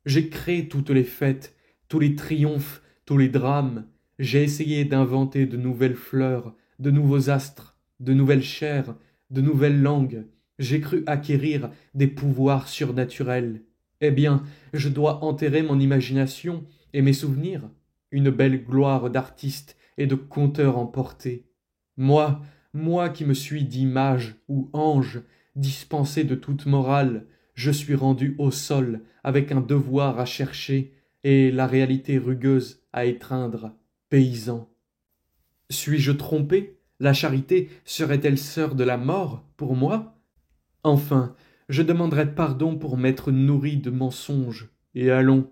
J'ai créé toutes les fêtes, tous les triomphes, tous les drames. J'ai essayé d'inventer de nouvelles fleurs, de nouveaux astres, de nouvelles chairs, de nouvelles langues. J'ai cru acquérir des pouvoirs surnaturels. Eh bien, je dois enterrer mon imagination et mes souvenirs, une belle gloire d'artiste et de conteur emporté. Moi, moi qui me suis dit mage ou ange, dispensé de toute morale, je suis rendu au sol avec un devoir à chercher et la réalité rugueuse à étreindre, paysan. Suis-je trompé? La charité serait-elle sœur de la mort pour moi? Enfin, je demanderai pardon pour m'être nourri de mensonges, et allons,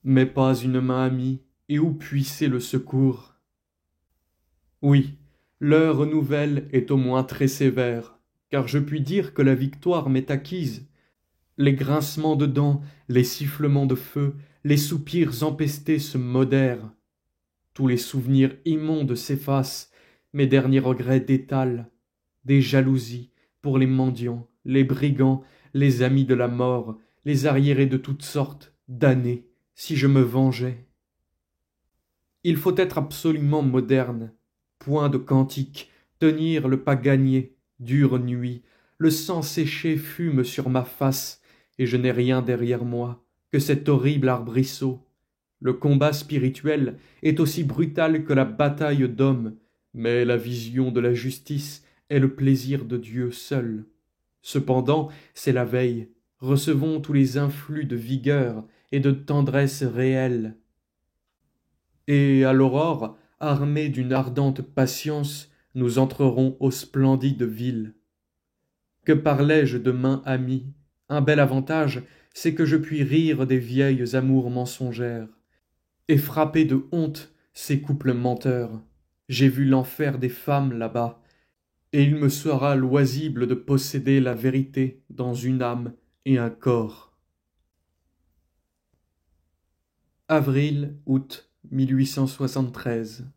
mais pas une main amie, et où puiser le secours? Oui, l'heure nouvelle est au moins très sévère, car je puis dire que la victoire m'est acquise. Les grincements de dents, les sifflements de feu, les soupirs empestés se modèrent. Tous les souvenirs immondes s'effacent, mes derniers regrets détalent. Des jalousies pour les mendiants, les brigands, les amis de la mort, les arriérés de toutes sortes, damnés, si je me vengeais. Il faut être absolument moderne. Point de cantique, tenir le pas gagné, dure nuit, le sang séché fume sur ma face, et je n'ai rien derrière moi que cet horrible arbrisseau. Le combat spirituel est aussi brutal que la bataille d'hommes, mais la vision de la justice est le plaisir de Dieu seul. Cependant, c'est la veille. Recevons tous les influx de vigueur et de tendresse réelle. Et à l'aurore, armés d'une ardente patience, nous entrerons aux splendides villes. Que parlais-je de main amie? Un bel avantage, c'est que je puis rire des vieilles amours mensongères, et frapper de honte ces couples menteurs. J'ai vu l'enfer des femmes là-bas, et il me sera loisible de posséder la vérité dans une âme et un corps. Avril-août 1873